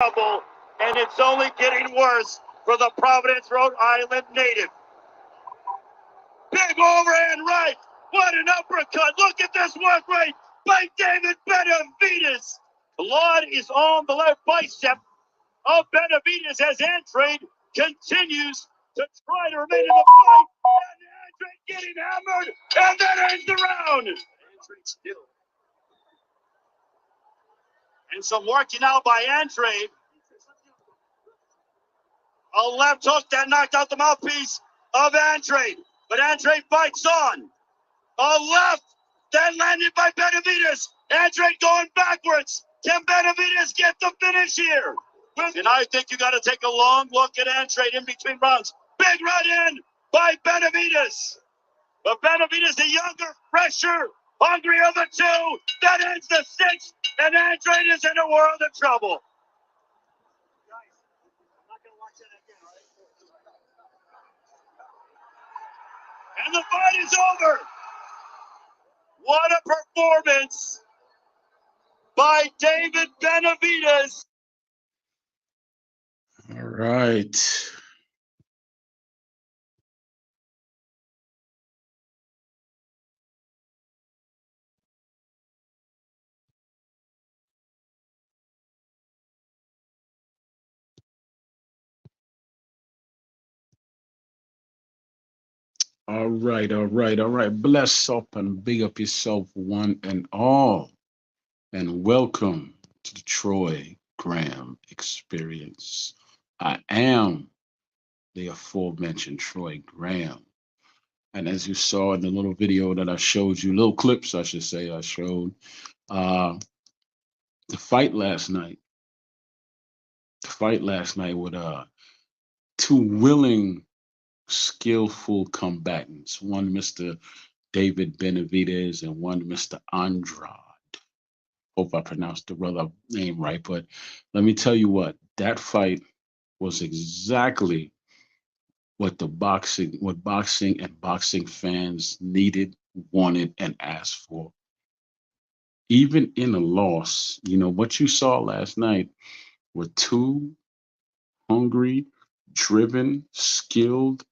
trouble, and it's only getting worse for the Providence, Rhode Island native. Big overhand right. What an uppercut. Look at this work rate by David Benavides. Blood is on the left bicep of Benavides as Andrade continues to try to remain in the fight. And Andrade getting hammered, and that ends the round. Andrade still. And some working out by Andrade. A left hook that knocked out the mouthpiece of Andrade. But Andrade fights on. A left that landed by Benavides. Andrade going backwards. Can Benavides get the finish here? And I think you got to take a long look at Andrade in between rounds. Big right in by Benavides. But Benavides, the younger, fresher, hungry of the two. That ends the sixth. And Andrade is in a world of trouble. And the fight is over. What a performance by David Benavides. All right. All right, all right, all right. Bless up and big up yourself, one and all. And welcome to the Troy Graham Experience. I am the aforementioned Troy Graham. And as you saw in the little video that I showed you, little clips, I should say, I showed, the fight last night. The fight last night with two willing, skillful combatants. One Mr. David Benavides and one Mr. Andrade. Hope I pronounced the brother name right, but let me tell you what, that fight was exactly what boxing and boxing fans needed, wanted, and asked for. Even in a loss, you know, what you saw last night were two hungry, driven, skilled,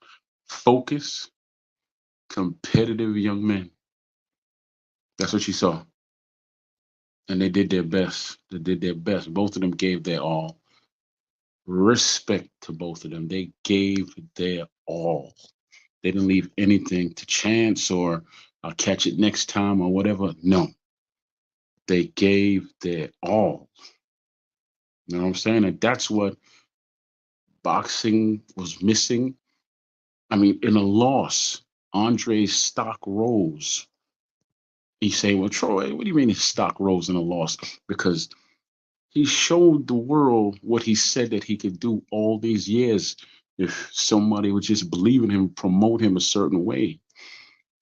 focused, competitive young men. That's what you saw. And they did their best. They did their best. Both of them gave their all. Respect to both of them. They gave their all. They didn't leave anything to chance or I'll catch it next time or whatever. No. They gave their all. You know what I'm saying? And that's what boxing was missing. I mean, in a loss, Andre's stock rose. You say, well, Troy, what do you mean his stock rose in a loss? Because he showed the world what he said that he could do all these years if somebody would just believe in him, promote him a certain way.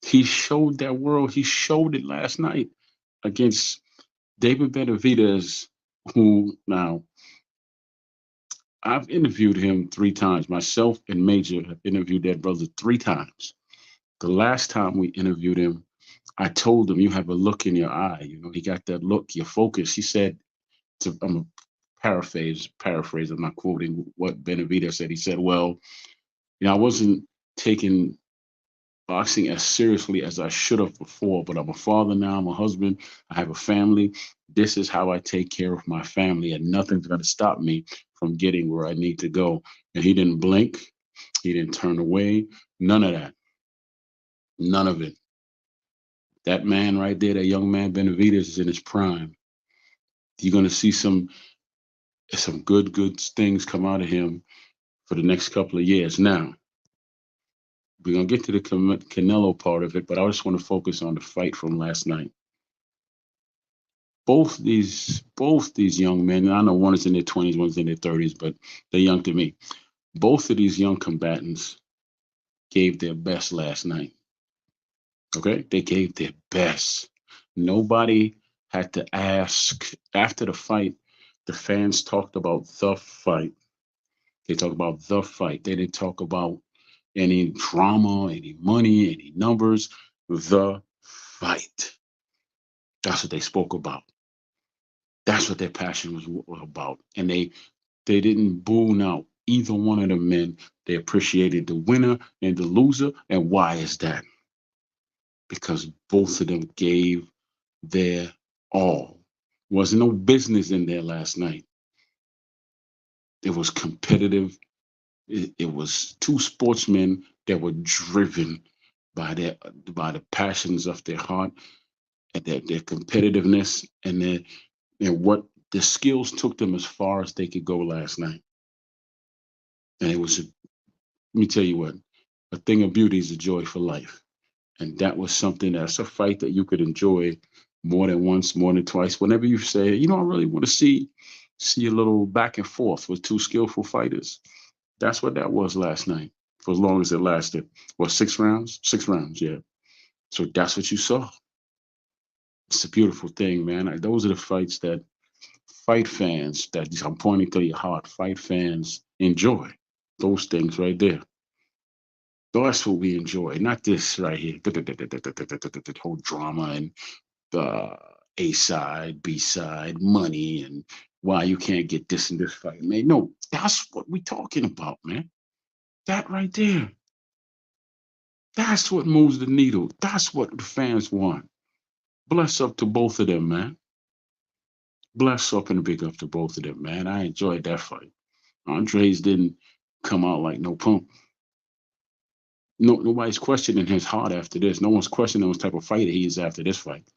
He showed that world. He showed it last night against David Benavides, who now I've interviewed him 3 times. Myself and Major have interviewed that brother 3 times. The last time we interviewed him, I told him, you have a look in your eye. You know, he got that look, your focus. He said, I'm a paraphrase, I'm not quoting what Benavides said. He said, well, you know, I wasn't taking boxing as seriously as I should have before, but I'm a father now, I'm a husband, I have a family. This is how I take care of my family, and nothing's going to stop me from getting where I need to go. And he didn't blink, he didn't turn away, none of that. None of it. That man right there, that young man Benavides, is in his prime. You're going to see some good things come out of him for the next couple of years. Now, we're going to get to the Canelo part of it, but I just want to focus on the fight from last night. Both these young men, I know one is in their 20s, one's in their 30s, but they're young to me. Both of these young combatants gave their best last night. Okay? They gave their best. Nobody had to ask. After the fight, the fans talked about the fight. They talked about the fight. They didn't talk about any drama, any money, any numbers. The fight. That's what they spoke about. That's what their passion was about. And they They didn't boo out either one of the men. They appreciated the winner and the loser. And why is that? Because both of them gave their all. Wasn't no business in there last night. It was competitive. It was two sportsmen that were driven by the passions of their heart and their competitiveness and what the skills took them as far as they could go last night. And it was, let me tell you what, a thing of beauty is a joy for life. And that was something that's a fight that you could enjoy more than once, more than twice. Whenever you say, I really want to see a little back and forth with two skillful fighters. That's what that was last night, for as long as it lasted. What, 6 rounds? 6 rounds, yeah. So that's what you saw. It's a beautiful thing, man. Those are the fights that fight fans, that I'm pointing to your heart, fight fans enjoy. Those things right there. That's what we enjoy, not this right here. The whole drama and uh, A side, B side, money, and why you can't get this and this fight, man. No, that's what we talking about, man. That right there. That's what moves the needle. That's what the fans want. Bless up to both of them, man. Bless up and big up to both of them, man. I enjoyed that fight. Andres didn't come out like no pump. No, nobody's questioning his heart after this. No one's questioning what type of fighter he is after this fight.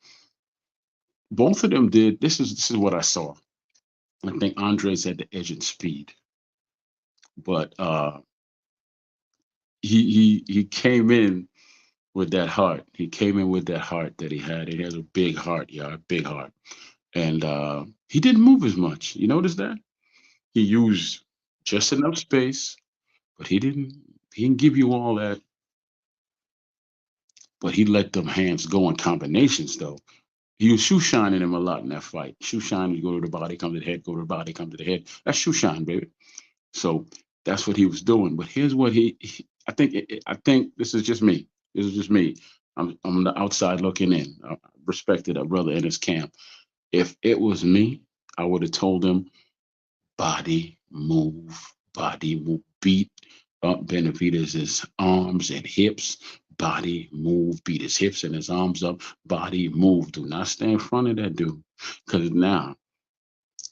Both of them did. This is what I saw. I think Andres had the edge in speed, but he came in with that heart. He came in with that heart that he had. He has a big heart, yeah, a big heart, and he didn't move as much. You notice that he used just enough space, but he didn't give you all that. But he let them hands go in combinations though. He was shoe shining him a lot in that fight. Shoe shine, you go to the body, come to the head, go to the body, come to the head. That's shoe shine, baby. So that's what he was doing. But here's what I think this is just me. This is just me. I'm the outside looking in. I respected a brother in his camp. If it was me, I would have told him body move, beat up Benavides' arms and hips. Body move, beat his hips and his arms up. Body move. Do not stay in front of that dude, because now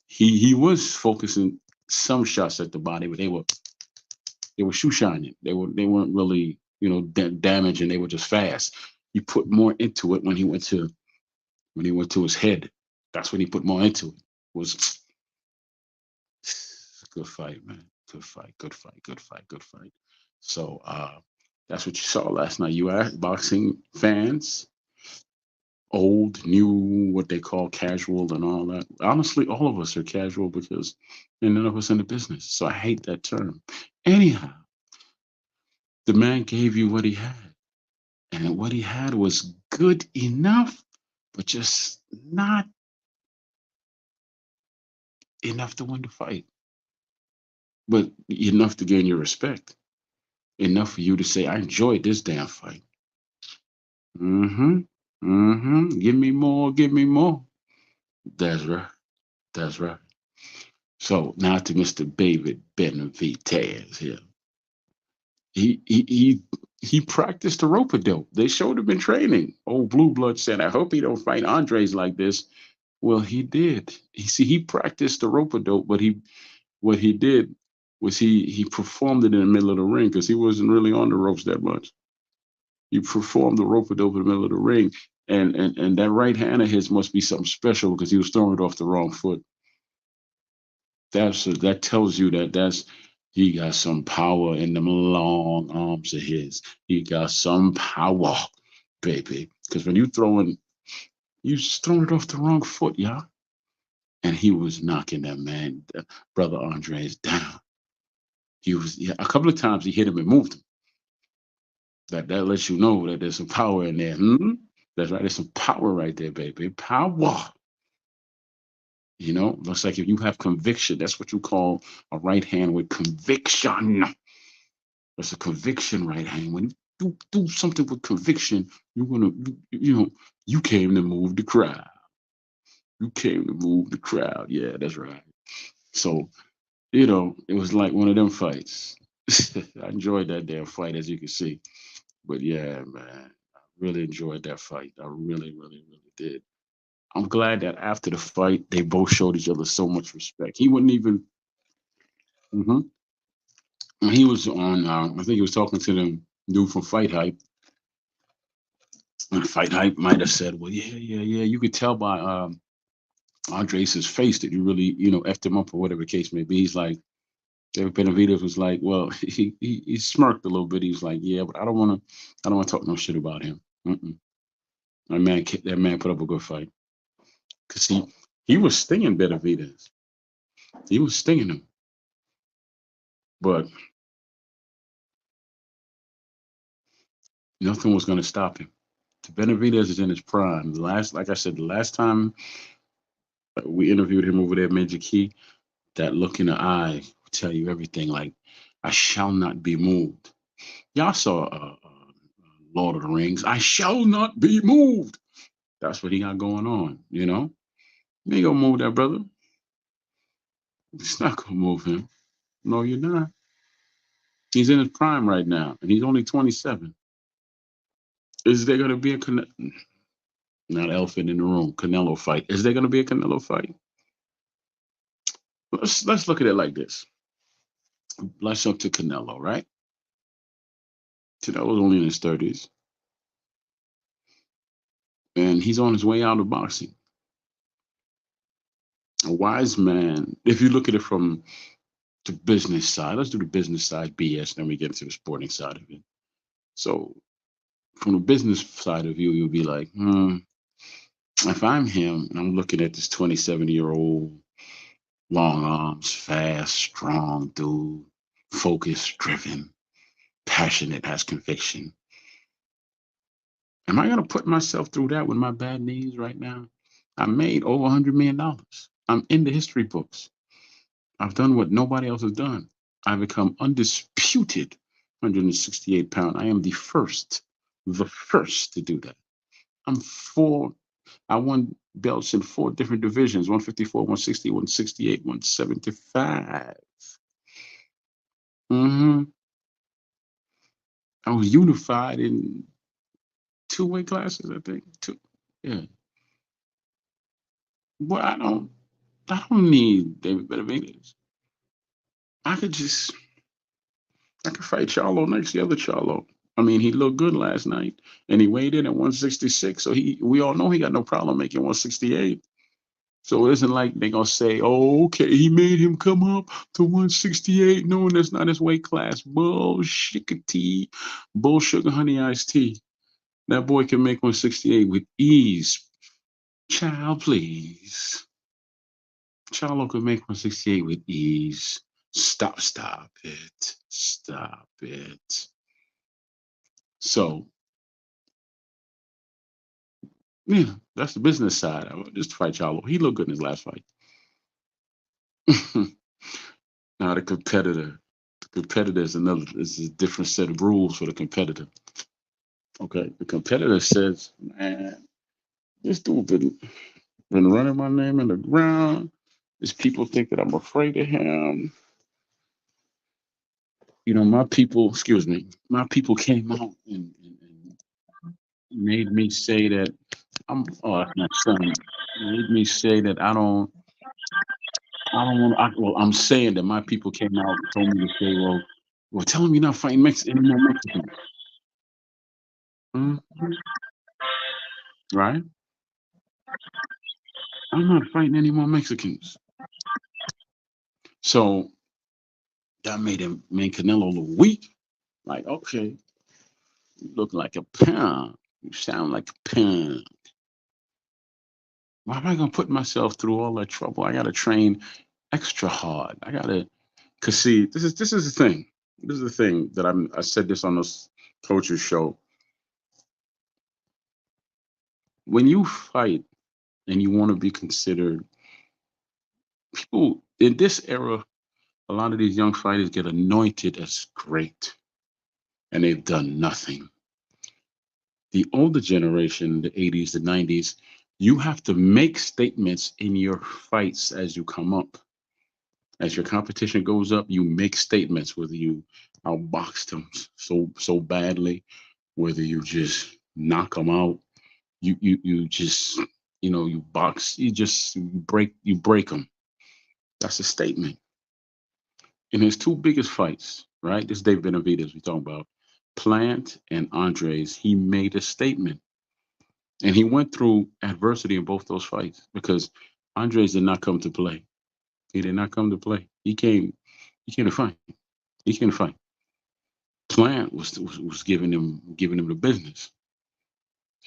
he was focusing some shots at the body, but they were shoe shining. They weren't really damaging. They were just fast. He put more into it when he went to his head. That's when he put more into it. Was good fight, man. Good fight. Good fight. Good fight. Good fight. So that's what you saw last night. You are boxing fans, old, new, what they call casual and all that. Honestly, all of us are casual because none of us in the business. So I hate that term. Anyhow, the man gave you what he had. And what he had was good enough, but just not enough to win the fight. But enough to gain your respect. Enough for you to say, I enjoyed this damn fight. Mm-hmm. Mm-hmm. Give me more, give me more. That's right. That's right. So now to Mr. David Benavides here. He practiced the rope a dope. They showed him in training. Old Blue Blood said, I hope he don't fight Andres like this. Well, he did. He practiced the rope a dope, but what he did was he performed it in the middle of the ring because he wasn't really on the ropes that much. He performed the rope a dope in the middle of the ring. And that right hand of his must be something special because he was throwing it off the wrong foot. That tells you that he got some power in them long arms of his. He got some power, baby. Because when you just throwing it off the wrong foot, yeah. And he was knocking that man, brother Andres, down. A couple of times he hit him and moved him. That lets you know that there's some power in there. That's right. There's some power right there, baby. Power. Looks like if you have conviction, that's what you call a right hand with conviction. That's a conviction right hand. When you do something with conviction, you're gonna, you came to move the crowd. You came to move the crowd. Yeah, that's right. So it was like one of them fights. I enjoyed that damn fight, as you can see. But yeah, man, I really enjoyed that fight. I really, really, really did. I'm glad that after the fight, they both showed each other so much respect. He wouldn't even. Mhm. When he was on, I think he was talking to the dude from Fight Hype, and Fight Hype might have said, "Well, yeah, yeah, yeah." You could tell by Andres' face that you really, effed him up or whatever the case may be. He's like, David Benavides was like, well, he smirked a little bit. He's like, yeah, but I don't want to talk no shit about him. Mm-mm. That man put up a good fight because he was stinging Benavides. He was stinging him, but nothing was going to stop him. Benavides is in his prime. Like I said, the last time we interviewed him over there at Major Key, that look in the eye will tell you everything. Like, I shall not be moved. Y'all saw Lord of the Rings. I shall not be moved. That's what he got going on. You ain't gonna move that brother. It's not gonna move him. No, you're not. He's in his prime right now, and he's only 27. Is there gonna be not elephant in the room Canelo fight? Is there gonna be a Canelo fight? Let's look at it like this. Let's up to Canelo, right? Canelo's only in his 30s, and he's on his way out of boxing. A wise man, if you look at it from the business side, let's do the business side BS, then we get into the sporting side of it. So, from the business side of you, you'll be like, if I'm him and I'm looking at this 27-year-old, long arms, fast, strong dude, focused, driven, passionate, has conviction, am I going to put myself through that with my bad knees right now? I made over $100 million. I'm in the history books. I've done what nobody else has done. I've become undisputed 168 pound. I am the first to do that. I won belts in 4 different divisions: 154, 160, 168, 175. Mm-hmm. I was unified in 2 weight classes, I think. 2. Yeah. But I don't need David Benavides. I could just I could fight Charlo next, the other Charlo. I mean, he looked good last night, and he weighed in at 166. So we all know he got no problem making 168. So it isn't like they're gonna say, "Oh, okay, he made him come up to 168." No, that's not his weight class. Bullshit, bull sugar honey iced tea. That boy can make 168 with ease. Child, please. Charlo can make 168 with ease. Stop it. Stop it. So, yeah, that's the business side. Just to fight Charlo. He looked good in his last fight. Now the competitor. The competitor is a different set of rules for the competitor. Okay. The competitor says, man, this dude been running my name in the ground. These people think that I'm afraid of him. My people came out and made me say that that's my son. Made me say that I don't want. Well, I'm saying that my people came out and told me to say, well, tell them you're not fighting any more Mexicans, Mhm. Right? I'm not fighting any more Mexicans. So that made Canelo look weak. Like, okay, you look like a pound. You sound like a pound. Why am I gonna put myself through all that trouble? I gotta train extra hard. Cause see, this is the thing. This is the thing that I said this on this coach's show. When you fight and you want to be considered, people in this era, a lot of these young fighters get anointed as great, and they've done nothing. The older generation, the 80s, the 90s, you have to make statements in your fights as you come up. As your competition goes up, you make statements, whether you outboxed them so badly, whether you just knock them out, you just you box, you break them. That's a statement. In his two biggest fights, right? This is Dave Benavides we're talking about, Plant and Andres. He made a statement, and he went through adversity in both those fights because Andres did not come to play. He did not come to play. He came to fight. He came to fight. Plant was giving him the business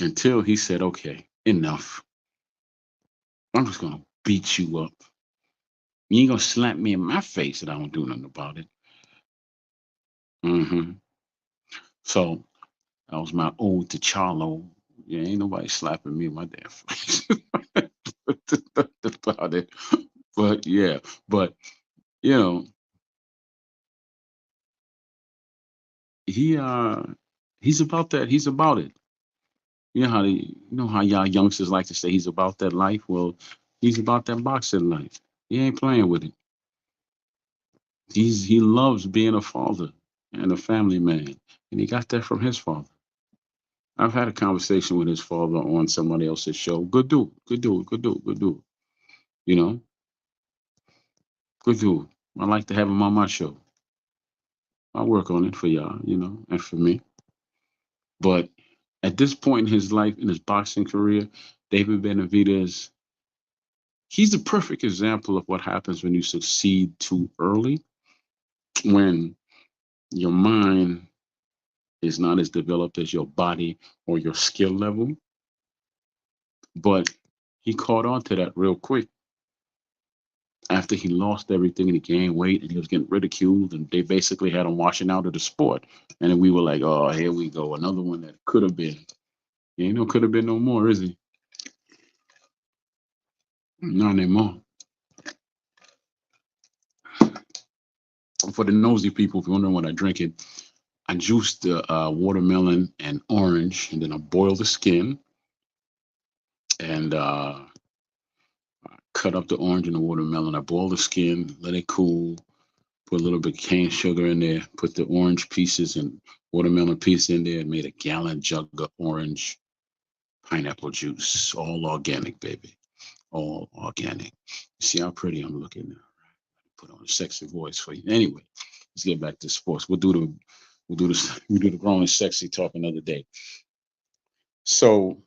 until he said, "Okay, enough. I'm just gonna beat you up. You ain't gonna slap me in my face and I don't do nothing about it." hmm So that was my ode to Charlo. Yeah, ain't nobody slapping me in my damn face about it. But yeah, but you know, he he's about that. He's about it. You know how y'all youngsters like to say he's about that life. Well, he's about that boxing life. He ain't playing with it. He loves being a father and a family man, and he got that from his father. I've had a conversation with his father on somebody else's show. Good dude, good dude, good dude, good dude. You know, good dude. I like to have him on my show. I work on it for y'all, and for me. But at this point in his life, in his boxing career, David Benavides, he's the perfect example of what happens when you succeed too early, when your mind is not as developed as your body or your skill level. But he caught on to that real quick after he lost everything and he gained weight and he was getting ridiculed and they basically had him washing out of the sport. And then we were like, oh, here we go. Another one that could have been. He ain't no could have been no more, is he? Not anymore. For the nosy people, if you're wondering what I drink it, I juiced the watermelon and orange and then I boiled the skin and cut up the orange and the watermelon. I boiled the skin, let it cool, put a little bit of cane sugar in there, put the orange pieces and watermelon piece in there, and made a gallon jug of orange pineapple juice. All organic, baby. All organic. See how pretty I'm looking now. Put on a sexy voice for you. Anyway, let's get back to sports. We do the growing sexy talk another day. So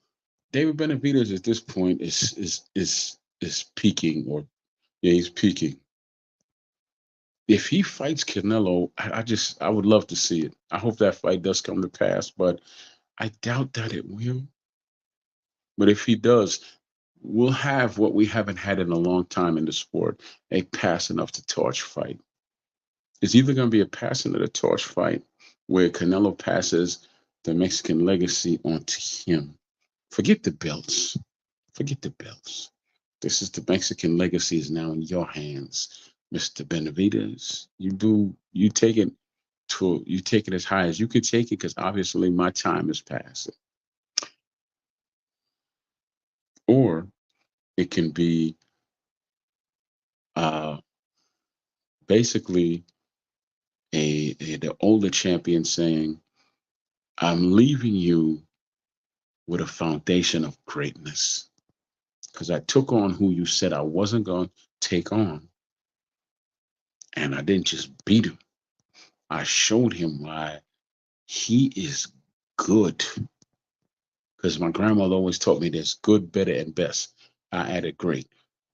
David Benavides at this point is peaking, or yeah, he's peaking. If he fights Canelo, I would love to see it. I hope that fight does come to pass, but I doubt that it will. But if he does, we'll have what we haven't had in a long time in the sport, a passing of the torch fight. It's either going to be a passing of the torch fight where Canelo passes the Mexican legacy onto him. Forget the belts. Forget the belts. This is the Mexican legacy is now in your hands, Mr. Benavides. You take it as high as you can take it because obviously my time is passing. Or it can be uh, basically the older champion saying, "I'm leaving you with a foundation of greatness because I took on who you said I wasn't going to take on, and I didn't just beat him. I showed him why he is good." Because my grandmother always taught me there's good, better, and best. I added great.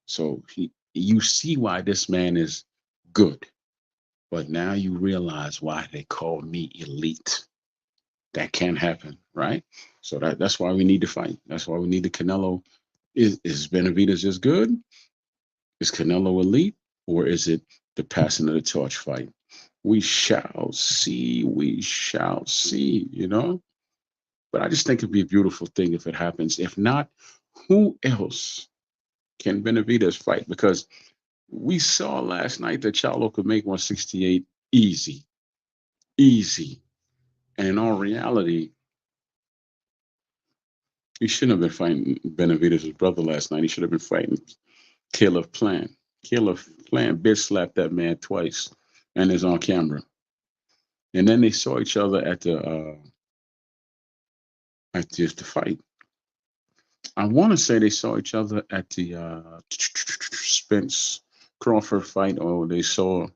So you see why this man is good, but now you realize why they call me elite. That can't happen, right? So that's why we need to fight. That's why we need the Canelo. Is Benavides just good? Is Canelo elite? Or is it the passing of the torch fight? We shall see. We shall see. But I just think it'd be a beautiful thing if it happens. If not, who else can Benavides fight? Because we saw last night that Charlo could make 168 easy, easy. And in all reality, he shouldn't have been fighting Benavides' brother last night. He should have been fighting Caleb Plant. Caleb plant bitch slapped that man twice, and it's on camera. And then they saw each other at the fight. I want to say they saw each other at the Spence Crawford fight, or they saw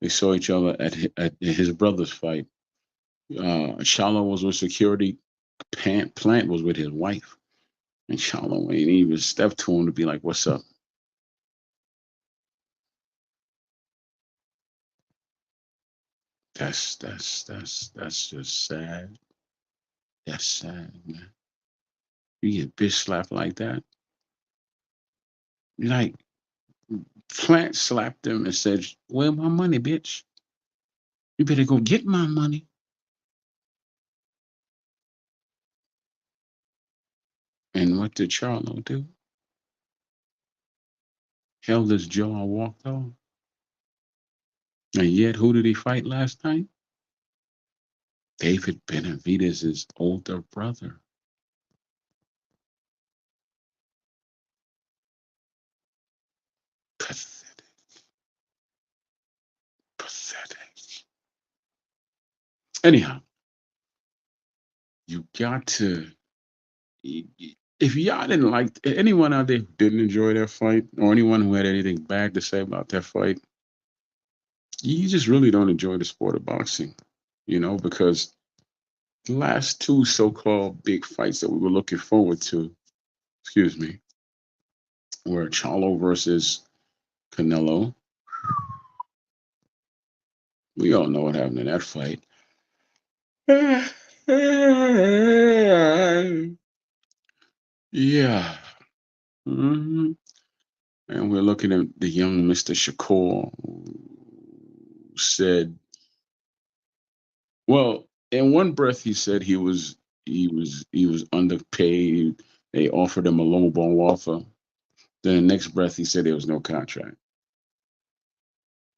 each other at his brother's fight. Shallow was with security. Plant was with his wife, and Shallow ain't even stepped to him to be like, "What's up?" That's just sad. That's sad, man. You get bitch slapped like that. Like Plant slapped him and said, "Where my money, bitch? You better go get my money." And what did Charlo do? Held his jaw and walked off. And yet, who did he fight last night? David Benavides' older brother. Pathetic. Pathetic. Anyhow, you got to. If y'all didn't like anyone out there who didn't enjoy that fight, or anyone who had anything bad to say about that fight, you just really don't enjoy the sport of boxing, because the last two so-called big fights that we were looking forward to, excuse me, were Charlo versus Canelo. We all know what happened in that fight. Yeah. hmm And we're looking at the young Mr. Shakur, who said, well, in one breath he said he was underpaid. They offered him a lowball offer. Then the next breath he said there was no contract.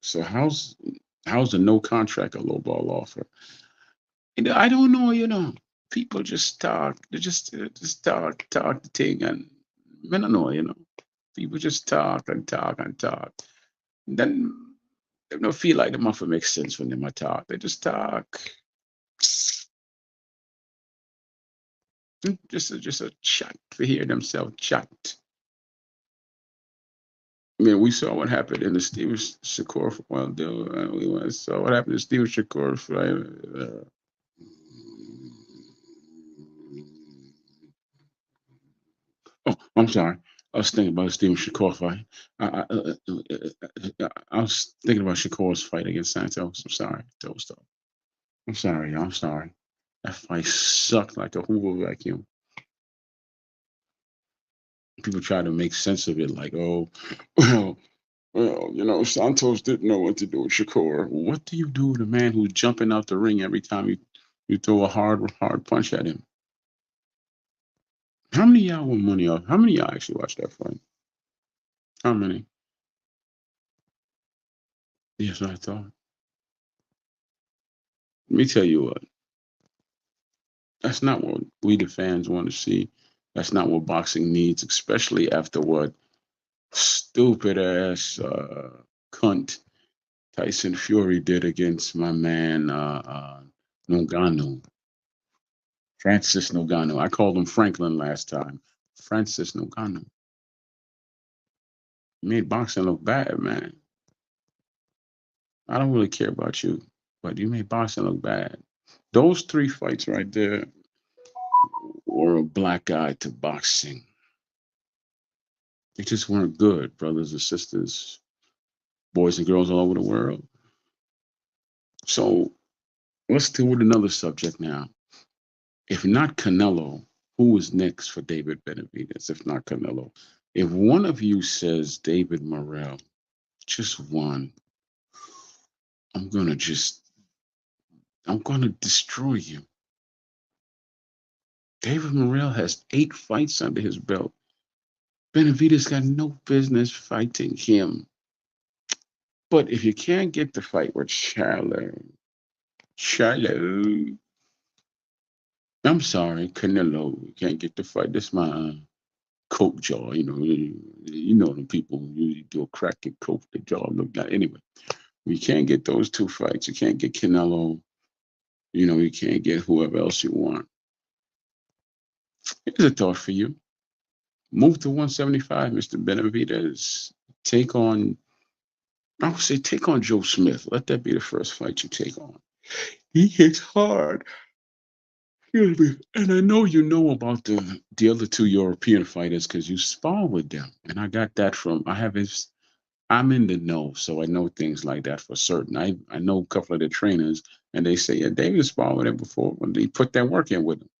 So how's a no contract a lowball offer? I don't know. People just talk. They just talk the thing, and I don't know. People just talk and talk and talk. Then they don't feel like the muffin makes sense when they talk. They just talk. Just a chat to hear themselves chat. I mean, we saw what happened in the Steven Shakur. Well, we saw what happened in Steven Shakur fight. Oh, I'm sorry. I was thinking about the Steven Shakur fight. I was thinking about Shakur's fight against Santos. I'm sorry. I'm sorry, y'all. I'm sorry. That fight sucked like a Hoover vacuum. People try to make sense of it, like, oh, Santos didn't know what to do with Shakur. What do you do with a man who's jumping out the ring every time you throw a hard punch at him? How many of y'all won money off? How many of y'all actually watched that fight? How many? Yes, I thought. Let me tell you what. That's not what we the fans want to see. That's not what boxing needs, especially after what stupid ass cunt Tyson Fury did against my man Ngannou. Francis Ngannou. I called him Franklin last time. Francis Ngannou. Made boxing look bad, man. I don't really care about you, but you made boxing look bad. Those three fights right there were a black eye to boxing. They just weren't good, brothers and sisters, boys and girls all over the world. So let's deal with another subject now. If not Canelo, who is next for David Benavides? If not Canelo, if one of you says David Morrell, just one, I'm gonna destroy you. David Morrell has 8 fights under his belt. Benavides got no business fighting him. But if you can't get the fight with Charlo, I'm sorry, Canelo, you can't get the fight. This my Coke jaw. You know the people who do a crack and Coke, the jaw look like. Anyway, you can't get those two fights. You can't get Canelo. You can't get whoever else you want. Here's a thought for you. Move to 175, Mr. Benavides. Take on, I would say, take on Joe Smith. Let that be the first fight you take on. He hits hard. Excuse me. And I know you know about the other two European fighters because you spar with them. And I got that from, I'm in the know, so I know things like that for certain. I know a couple of the trainers, and they say, yeah, David sparred with him before when they put that work in with him.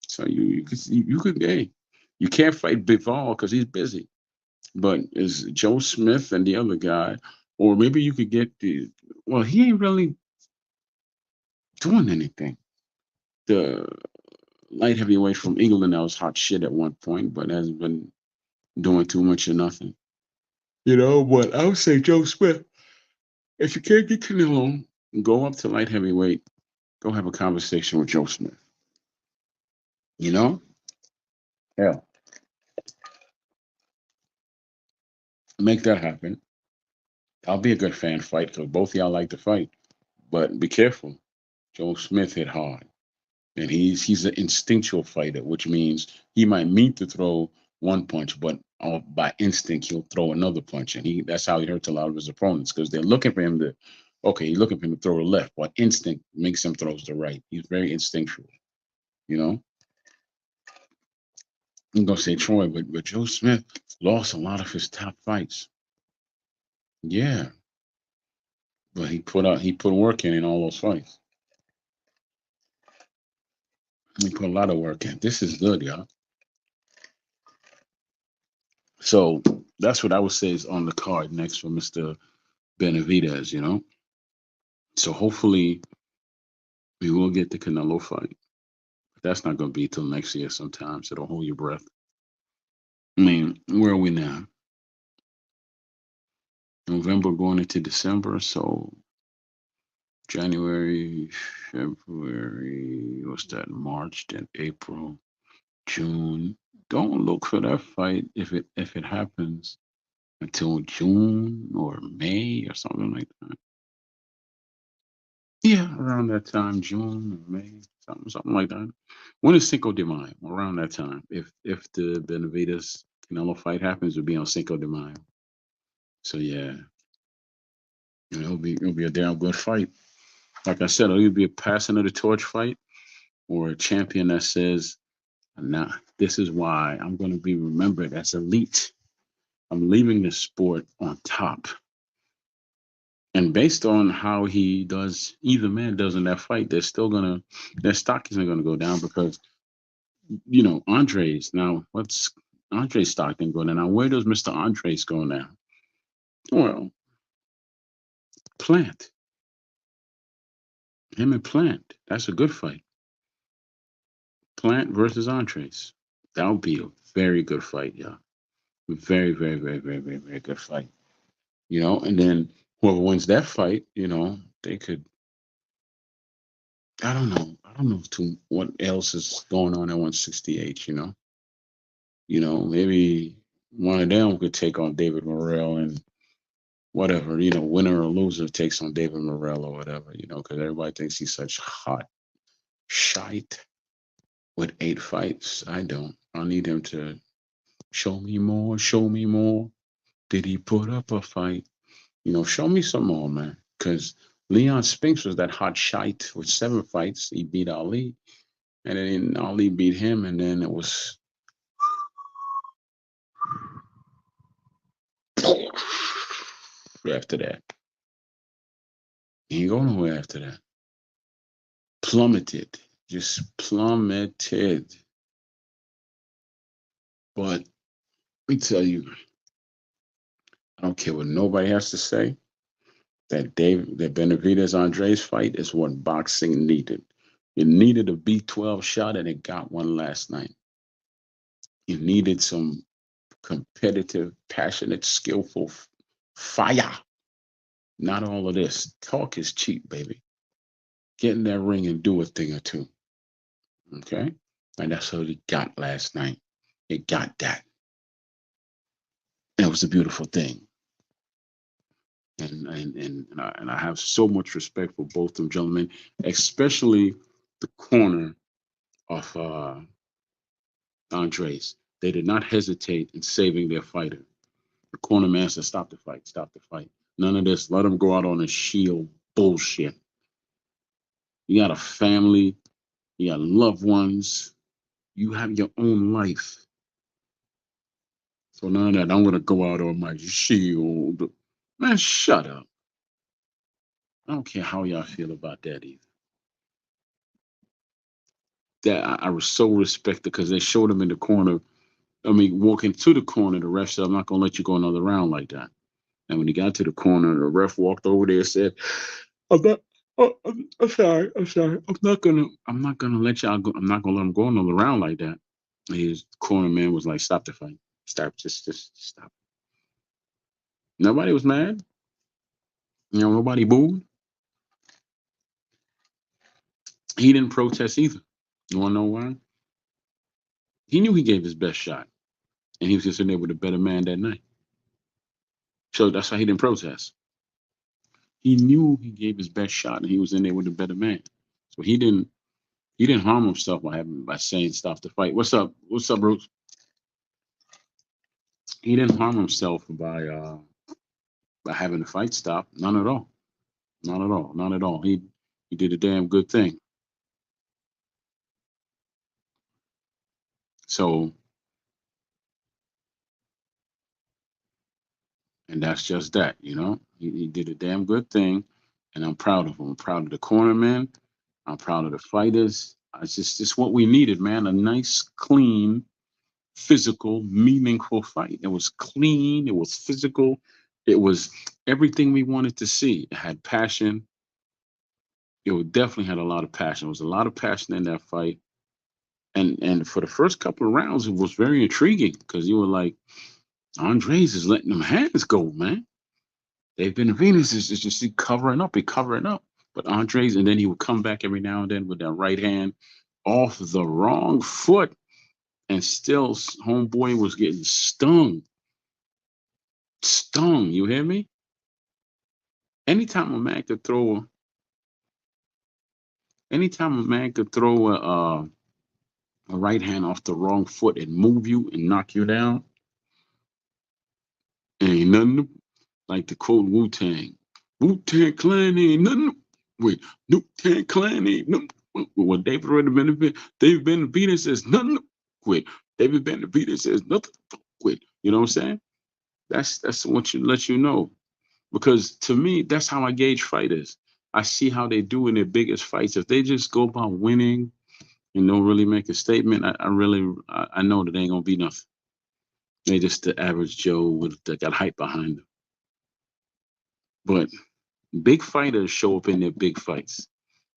So you could, hey, you can't fight Bival because he's busy. But is Joe Smith and the other guy, or maybe you could get well, he ain't really doing anything. The light heavyweight from England that was hot shit at one point, but hasn't been doing too much or nothing. But I would say Joe Smith. If you can't get Canelo, go up to light heavyweight. Go have a conversation with Joe Smith. You know? Hell, make that happen. I'll be a good fan fight because both of y'all like to fight. But be careful. Joe Smith hit hard. And he's an instinctual fighter, which means he might mean to throw one punch, but by instinct he'll throw another punch, and that's how he hurts a lot of his opponents because they're looking for him to, okay, he's looking for him to throw the left, but instinct makes him throws the right. He's very instinctual, you know. I'm gonna say Troy, but Joe Smith lost a lot of his top fights. Yeah, but he put work in all those fights. He put a lot of work in. This is good, y'all. So that's what I would say is on the card next for Mr. Benavides. So hopefully we will get the Canelo fight. But that's not going to be till next year sometime. So don't hold your breath. I mean, where are we now? November going into December. So January, February, what's that? March, then April, June. Don't look for that fight if it happens until June or May or something like that. Yeah, around that time, June or May, something like that. When is Cinco de Mayo? Around that time. If the Benavides Canelo fight happens, it'll be on Cinco de Mayo. So yeah, it'll be a damn good fight. Like I said, it'll either be a passing of the torch fight or a champion that says, "Nah, this is why I'm going to be remembered as elite. I'm leaving the sport on top." And based on how he does, either man does in that fight, their stock isn't gonna go down because Andres. Now, what's Andres stock then go down? Now, where does Mr. Andres go now? Well, Plant. Him and Plant. That's a good fight. Plant versus Andres. That would be a very good fight, yeah. Very, very, very, very, very, very good fight. And then whoever wins that fight, they could. I don't know. I don't know what else is going on at 168. Maybe one of them could take on David Morrell and whatever, winner or loser takes on David Morrell or whatever, because everybody thinks he's such hot shite with 8 fights. I don't. I need him to show me more, show me more. Did he put up a fight? Show me some more, man. Because Leon Spinks was that hot shite with 7 fights. He beat Ali, and then Ali beat him, and then it was after that. He ain't going nowhere after that. Plummeted. Just plummeted. But let me tell you, I don't care what nobody has to say. That Benavides Andres fight is what boxing needed. It needed a B12 shot, and it got one last night. It needed some competitive, passionate, skillful fire. Not all of this. Talk is cheap, baby. Get in that ring and do a thing or two. Okay? And that's what he got last night. It got that. And it was a beautiful thing. And I have so much respect for both them gentlemen, especially the corner of Andres. They did not hesitate in saving their fighter. The corner man said, "Stop the fight, stop the fight. None of this. Let them go out on a shield bullshit. You got a family, you got loved ones, you have your own life. So none of that. I'm gonna go out on my shield. Man, shut up. I don't care how y'all feel about that either. That I was so respected because they showed him in the corner. I mean, walking to the corner, the ref said, "I'm not gonna let you go another round like that." And when he got to the corner, the ref walked over there and said, "I'm not. Oh, I'm sorry. I'm sorry. I'm not gonna let y'all go. I'm not gonna let him go another round like that." And his corner man was like, "Stop the fight. Stop. Just stop." Nobody was mad. You know, nobody booed. He didn't protest either. You wanna know why? He knew he gave his best shot, and he was just in there with a better man that night. So that's why he didn't protest. He knew he gave his best shot, and he was in there with a better man. So he didn't harm himself by saying stop the fight. What's up? What's up, Bruce? He didn't harm himself by having the fight stop. None at all. Not at all. Not at all. He did a damn good thing. So, and that's just that, you know. He did a damn good thing, and I'm proud of him. I'm proud of the cornermen. I'm proud of the fighters. It's just what we needed, man. A nice, clean, physical, meaningful fight. It was clean. It was physical. It was everything we wanted to see. It had passion. It definitely had a lot of passion. There was a lot of passion in that fight. And for the first couple of rounds, it was very intriguing because you were like, Andres is letting them hands go, man. They've been Venus is just covering up, covering up. But Andres, and then he would come back every now and then with that right hand off the wrong foot, and still homeboy was getting stung. Stung, you hear me? Anytime a man could throw, anytime a man could throw a right hand off the wrong foot and move you and knock you down, ain't nothing like the quote Wu Tang. Wu Tang Clan ain't nothing. Wait, Wu Tang Clan ain't nothing. Well, David Benavides says nothing. Quit. David Benavides says nothing. Quit. You know what I'm saying? That's what you let you know. Because to me, that's how I gauge fighters. I see how they do in their biggest fights. If they just go about winning and don't really make a statement, I know that they ain't gonna be nothing. They just the average Joe that got hype behind them. But big fighters show up in their big fights.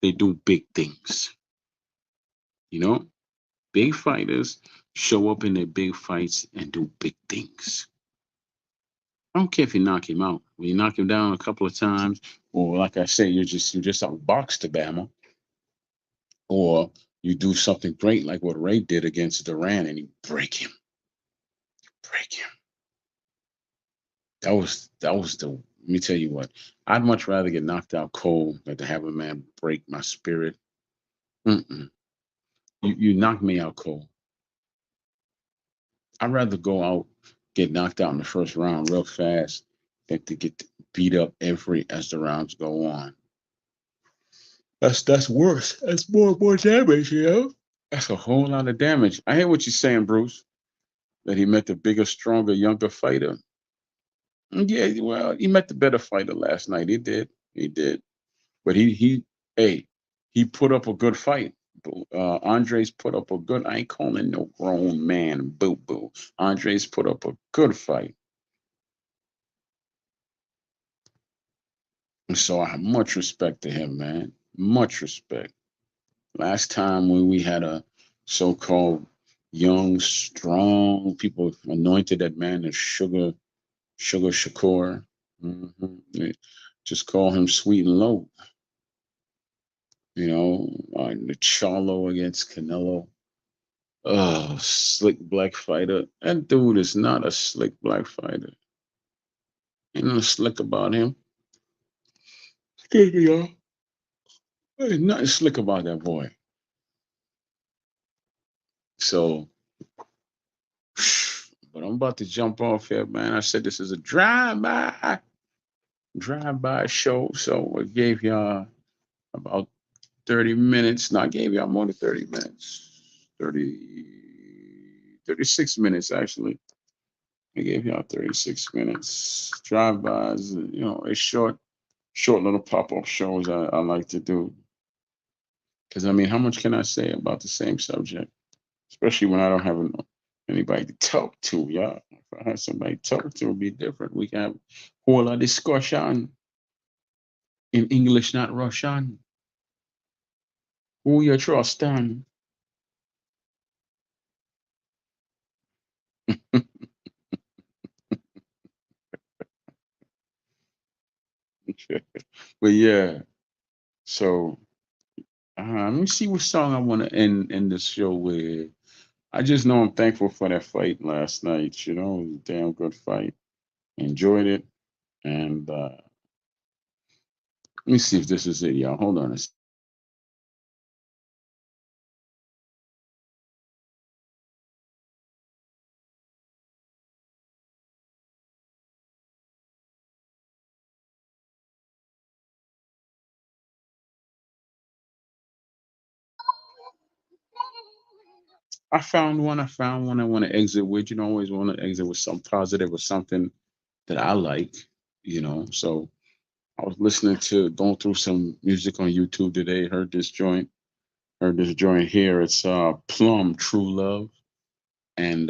They do big things. You know, big fighters show up in their big fights and do big things. I don't care if you knock him out. When you knock him down a couple of times, or like I say, you're just outboxed to Bama, or you do something great like what Ray did against Duran and you break him. Break him. That was the let me tell you what. I'd much rather get knocked out cold than to have a man break my spirit. Mm-mm. You knock me out cold. I'd rather go out, get knocked out in the first round real fast than to get beat up every as the rounds go on. That's worse. That's more damage, you know? That's a whole lot of damage. I hear what you're saying, Bruce, that he met the bigger, stronger, younger fighter. Yeah, well, he met the better fighter last night. He did. He did. But hey, he put up a good fight. Andres put up a good. I ain't calling no grown man boo boo. Andres put up a good fight, and so I have much respect to him, man. Much respect. Last time when we had a so-called young, strong people anointed that man as Sugar Shakur. Just call him sweet and low. You know, the Charlo against Canelo. Slick black fighter. That dude is not a slick black fighter. Ain't nothing slick about him. Excuse me, y'all. There's nothing slick about that boy. So, but I'm about to jump off here, man. I said this is a drive-by show. So I gave y'all about 30 minutes. No, I gave y'all more than 30 minutes. 36 minutes actually. I gave y'all 36 minutes. Drive-bys, it's short little pop-up shows I like to do. Because I mean, how much can I say about the same subject? Especially when I don't have anybody to talk to, y'all. If I had somebody to talk to, it'd be different. We can have a whole lot of discussion in English, not Russian. Who you trusting? But yeah, so let me see what song I want to end this show with. I just know I'm thankful for that fight last night. It was a damn good fight. Enjoyed it. And let me see if this is it, y'all. Hold on a second. I found one I want to exit with. Always want to exit with something positive or something that I like, So I was going through some music on YouTube today, heard this joint here. It's Plum True Love. And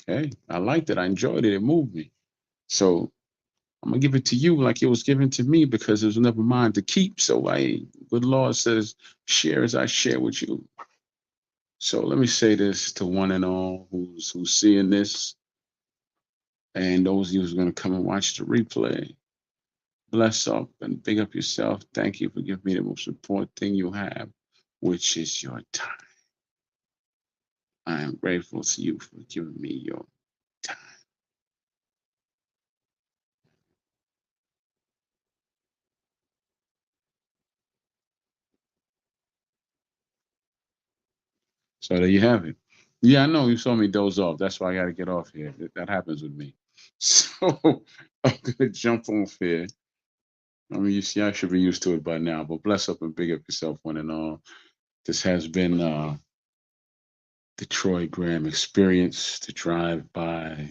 hey, I liked it. I enjoyed it. It moved me. So I'm gonna give it to you like it was given to me because it was never mine to keep. So good Lord says, share as I share with you. So let me say this to one and all who's seeing this, and those of you who's gonna come and watch the replay. Bless up and big up yourself. Thank you for giving me the most important thing you have, which is your time. I am grateful to you for giving me your time. So there you have it. Yeah, I know you saw me doze off. That's why I got to get off here. That happens with me. So I'm gonna jump off here. I mean, you see, I should be used to it by now. But bless up and big up yourself, one and all. This has been the Troy Graham Experience, the Drive By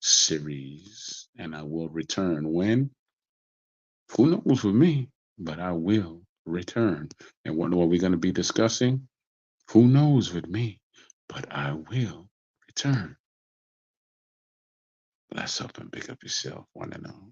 series, and I will return when. Who knows with me? But I will return. And what are we going to be discussing? Who knows with me? But I will return. Bless up and big up yourself, one and all.